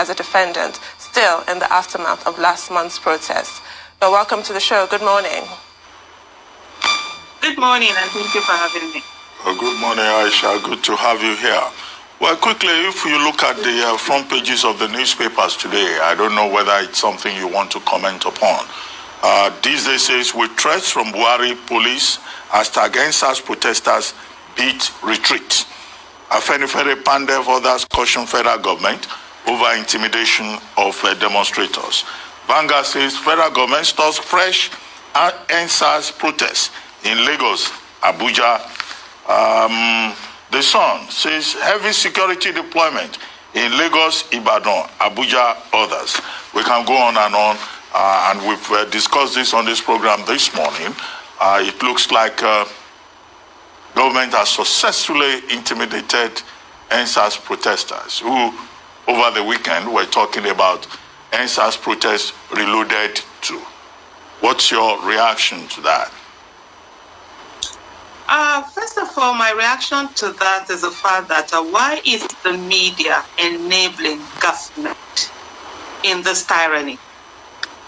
as a defendant, still in the aftermath of last month's protests. So welcome to the show. Good morning. Good morning, and thank you for having me. Good morning, Aisha. Good to have you here. Well, quickly, if you look at the front pages of the newspapers today, I don't know whether it's something you want to comment upon. These days says, with threats from Buhari police as against protesters beat retreat. Afenifere Pandev others caution federal government over intimidation of demonstrators. Vanguard says federal government starts fresh NSAS protests in Lagos, Abuja. The Sun says heavy security deployment in Lagos, Ibadan, Abuja, others. We can go on, and we've discussed this on this program this morning. It looks like government has successfully intimidated NSAS protesters who, over the weekend, were talking about NSAS protests reloaded too. What's your reaction to that? First of all, my reaction to that is the fact that why is the media enabling government in this tyranny?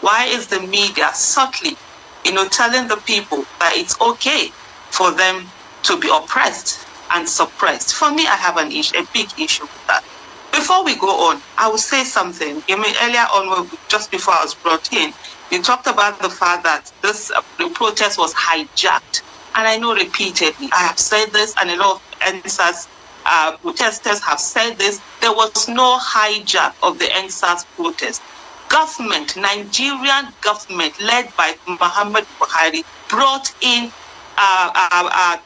Why is the media subtly, telling the people that it's okay for them to be oppressed and suppressed? For me, I have a big issue with that. Before we go on, I will say something. Earlier on, just before I was brought in, you talked about the fact that the protest was hijacked. And I know repeatedly, I have said this, and a lot of NSAS protesters have said this. There was no hijack of the NSAS protest. Nigerian government, led by Muhammad Buhari, brought in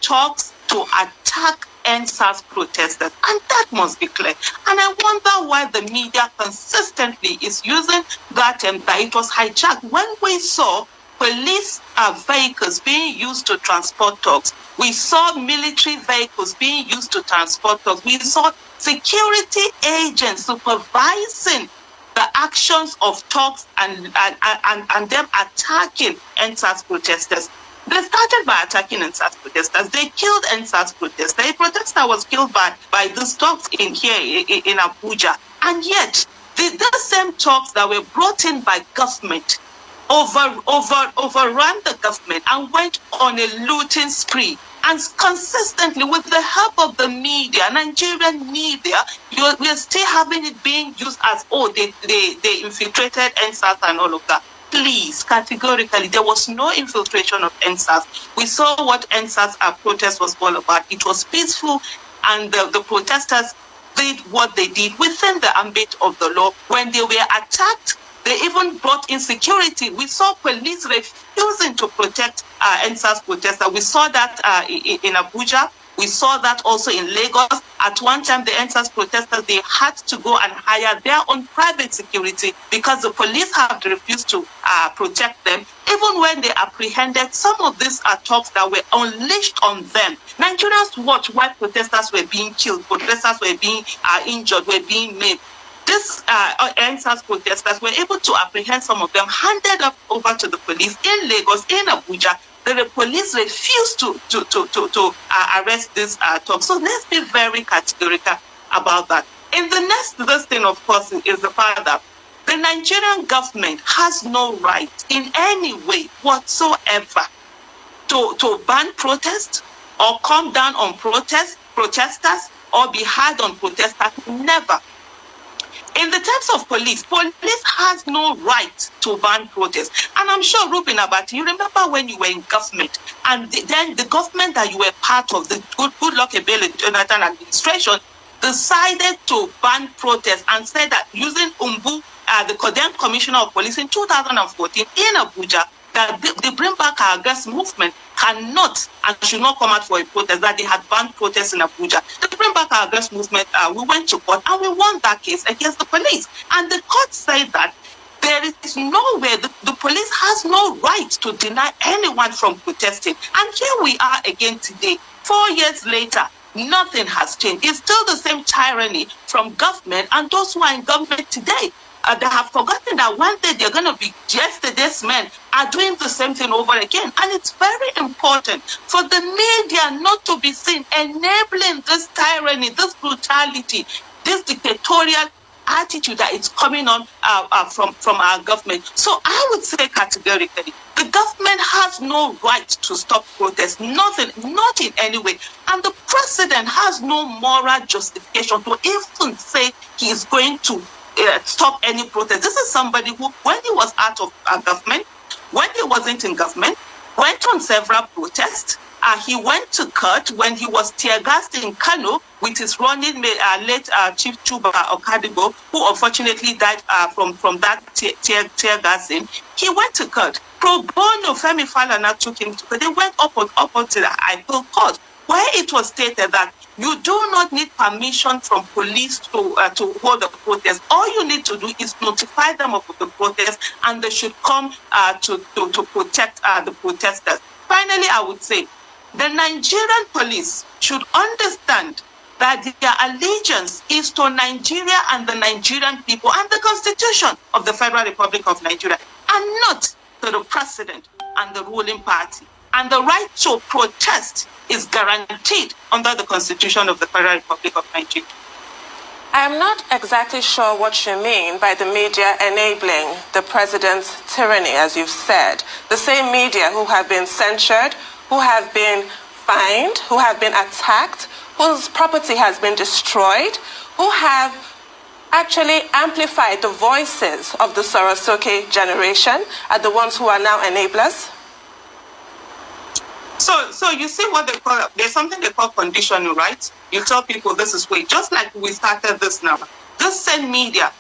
talks to attack NSAS protesters, and that must be clear. And I wonder why the media consistently is using that term, that it was hijacked. When we saw police vehicles being used to transport thugs, we saw military vehicles being used to transport thugs, we saw security agents supervising the actions of thugs and them attacking NSAS protesters. They started by attacking NSAS protesters. They killed NSAS protesters. A protester was killed by these thugs in Abuja. And yet, the same thugs that were brought in by government overran the government and went on a looting spree. And consistently, with the help of the media, Nigerian media, we are still having it being used as, they infiltrated NSAS and all of that. Please, categorically, there was no infiltration of NSAS. We saw what NSAS protest was all about. It was peaceful, and the protesters did what they did within the ambit of the law. When they were attacked, they even brought in security. We saw police refusing to protect NSAS protesters. We saw that in Abuja. We saw that also in Lagos. At one time, the NSAS protesters, they had to go and hire their own private security because the police have refused to protect them. Even when they apprehended some of these attacks that were unleashed on them, Nigerians watched while protesters were being killed, protesters were being injured, were being maimed. These NSAS protesters were able to apprehend some of them, handed up over to the police in Lagos, in Abuja. The police refused to arrest these thugs. So let's be very categorical about that. And this thing, of course, is the fact that the Nigerian government has no right in any way whatsoever to ban protest or come down on protesters or be hard on protesters. Never. In the terms of police has no right to ban protests. And I'm sure, Reuben Abati, you remember when you were in government, and then the government that you were part of, the Goodluck Ebele Jonathan administration, decided to ban protests and said that using Umbu, the then commissioner of police in 2014 in Abuja, that the Bring Back Our Girls movement cannot and should not come out for a protest, that they had banned protests in Abuja. The Bring Back Our Girls movement, we went to court and we won that case against the police. And the court said that there is nowhere, the police has no right to deny anyone from protesting. And here we are again today, 4 years later. Nothing has changed. It's still the same tyranny from government and those who are in government today. They have forgotten that one day they're going to be yesterday's men are doing the same thing over again. And it's very important for the media not to be seen enabling this tyranny, this brutality, this dictatorial attitude that is coming on from our government. So I would say categorically, the government has no right to stop protests, nothing, not in any way. And the president has no moral justification to even say he is going to stop any protest. This is somebody who, when he was out of government, when he wasn't in government, went on several protests. He went to court when he was tear-gassed in Kano with his running late Chief Chuba Okadibo, who unfortunately died from that tear gassing. He went to court. Pro bono, Femi Falana took him to court. They went up onto the High Court, where it was stated that you do not need permission from police to hold a protest. All you need to do is notify them of the protest, and they should come to protect the protesters. Finally, I would say the Nigerian police should understand that their allegiance is to Nigeria and the Nigerian people and the Constitution of the Federal Republic of Nigeria, and not to the president and the ruling party. And the right to protest is guaranteed under the Constitution of the Federal Republic of Nigeria. I am not exactly sure what you mean by the media enabling the president's tyranny, as you've said. The same media who have been censured, who have been fined, who have been attacked, whose property has been destroyed, who have actually amplified the voices of the Sorosoke generation, are the ones who are now enablers? So you see what they call, there's something they call conditioning, right? You tell people this is way, just like we started this now. This same media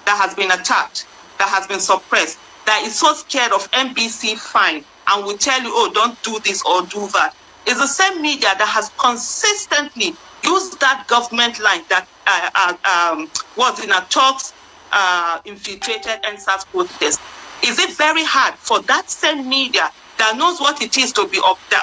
that has been attacked, that has been suppressed, that is so scared of NBC fine and will tell you, oh, don't do this or do that, is the same media that has consistently used that government line that was in a talks, infiltrated NSAS protest. Is it very hard for that same media that knows what it is to be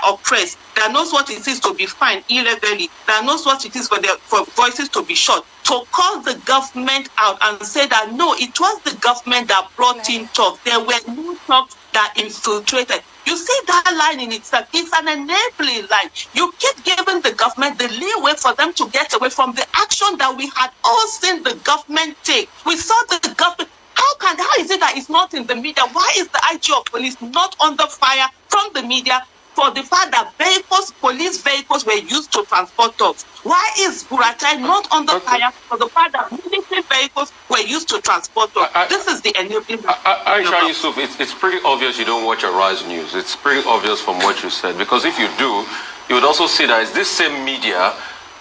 oppressed, that knows what it is to be fined illegally, that knows what it is for voices to be shut, to call the government out and say that, no, it was the government that brought in talks. There were no talks that infiltrated. You see that line in itself, it's an enabling line. You keep giving the government the leeway for them to get away from the action that we had all seen the government take. We saw the government. How is it that it's not in the media? Why is the IG of police not under fire from the media for the fact that police vehicles were used to transport dogs? Why is Buratai not under fire for the fact that military vehicles were used to transport dogs? This is the enabling. Aisha Yusuf, it's pretty obvious you don't watch Arise News. It's pretty obvious from what you said, because if you do, you would also see that it's this same media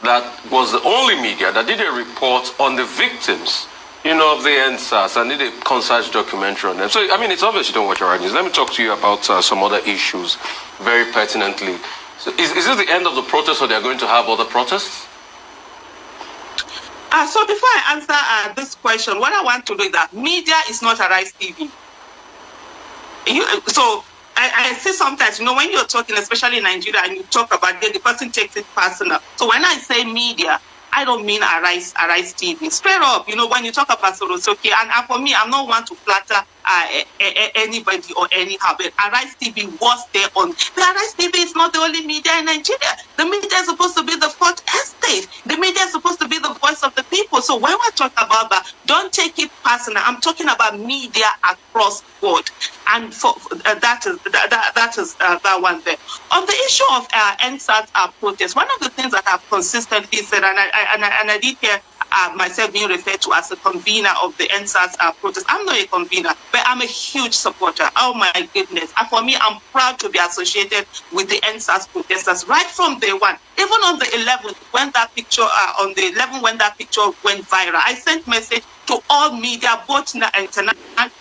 that was the only media that did a report on the victims, of the NSAS, and did a concise documentary on them. So, I mean, it's obvious you don't watch our news. Let me talk to you about some other issues very pertinently. So is this the end of the protest, or they're going to have other protests? So before I answer this question, what I want to do is that media is not Arise TV. So I see sometimes, when you're talking, especially in Nigeria, and you talk about the person takes it personal. So when I say media, I don't mean Arise TV. Straight up, when you talk about Sorosoke, and for me, I'm not one to flatter anybody or anyhow, but Arise TV was there on. But Arise TV is not the only media in Nigeria. The media is supposed to be the fourth estate. The media is supposed to be the voice of the people. So when we talk about that, don't take it personal. I'm talking about media across board, and for that is that one there. On the issue of NSAS protest, one of the things that I've consistently said, and I did hear myself being referred to as a convener of the NSAS protest. I'm not a convener, but I'm a huge supporter. Oh my goodness. And for me, I'm proud to be associated with the NSAS protesters right from day one. Even on the 11th, when that picture, when that picture went viral, I sent message to all media, both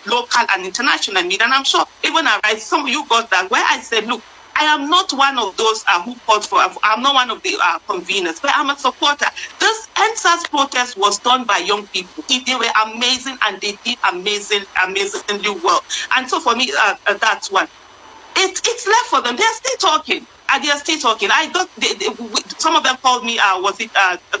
local and international media. And I'm sure even some of you got that, where I said, look, I am not one of those who fought for, I'm not one of the conveners, but I'm a supporter. This NSAS protest was done by young people. They were amazing, and they did amazingly well. And so for me, that's one. It's left for them. They're still talking. They are still talking. Some of them called me,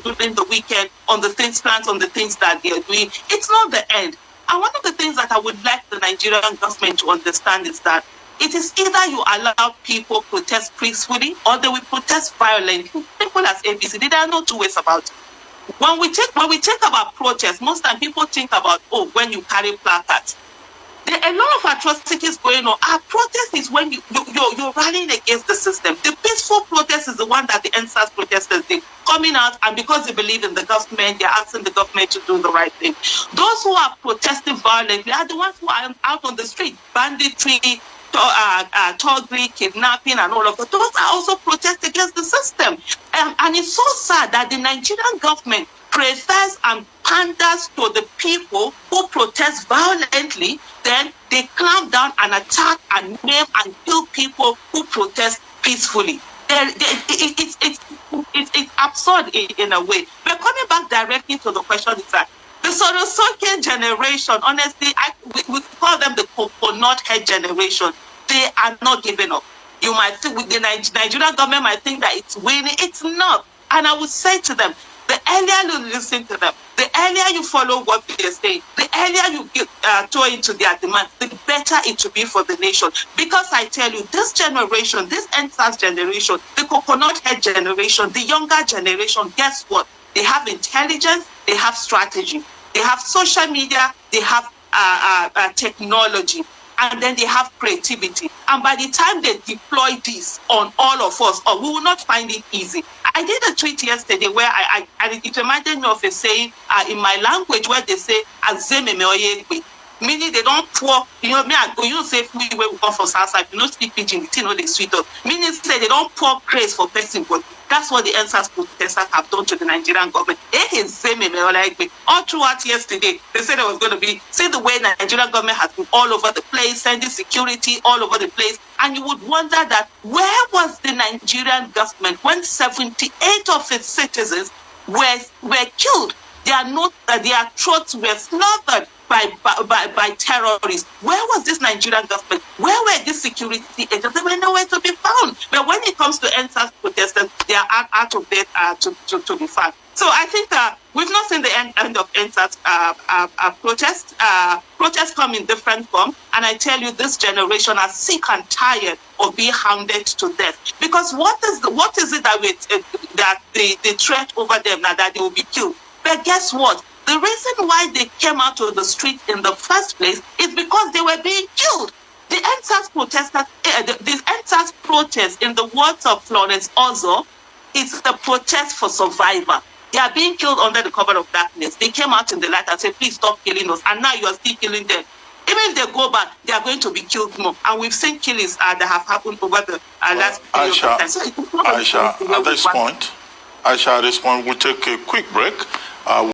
during the weekend, on the things plans, on the things that they are doing. It's not the end. And one of the things that I would like the Nigerian government to understand is that it is either you allow people protest peacefully, or they will protest violently. People as ABC, there are no two ways about it. When we think about protests, most time people think about, oh, when you carry placards. There are a lot of atrocities going on. Our protest is when you're rallying against the system. The peaceful protest is the one that the NSAS protesters did, coming out, and because they believe in the government, they're asking the government to do the right thing. Those who are protesting violently are the ones who are out on the street, banditry, thuggery, kidnapping, and all of that. Those are also protests against the system. And it's so sad that the Nigerian government prefers and panders to the people who protest violently, then they clamp down and attack and maim and kill people who protest peacefully. It's absurd in a way. But coming back directly to the question, is that the Sorosoke generation, honestly, we call them the coconut head generation. They are not giving up. You might think the Nigerian government might think that it's winning. It's not. And I would say to them, the earlier you listen to them, the earlier you follow what they say, the earlier you throw into their demands, the better it will be for the nation. Because I tell you, this generation, this NSAS generation, the coconut head generation, the younger generation, guess what? They have intelligence, they have strategy, they have social media, they have technology, and then they have creativity. And by the time they deploy this on all of us, we will not find it easy. I did a tweet yesterday where it reminded me of a saying in my language where they say, meaning they don't pour, me and go, you say, we come from Southside, you don't speak pidgin, you know, they sweet us. Meaning say they don't pour praise for person, but that's what the NSAS protesters have done to the Nigerian government. All throughout yesterday, they said there was going to be, see the way the Nigerian government has been all over the place, sending security all over the place, and you would wonder that where was the Nigerian government when 78 of its citizens were killed? Their throats were slaughtered by terrorists. Where was this Nigerian government? Where were these security agents? They were nowhere to be found. But when it comes to NSAS protesters, they are out of there to be found. So I think we've not seen the end of NSAS protests. Protests come in different forms, and I tell you, this generation are sick and tired of being hounded to death. Because what is it that the threat over them now, that they will be killed? But guess what? The reason why they came out to the street in the first place is because they were being killed. The NSAS protesters, the NSAS protest, in the words of Florence Ozo, is a protest for survival. They are being killed under the cover of darkness. They came out in the light and said, please stop killing us. And now you are still killing them. Even if they go back, they are going to be killed more. And we've seen killings that have happened over the last period of time. So Aisha, at this point, we'll take a quick break.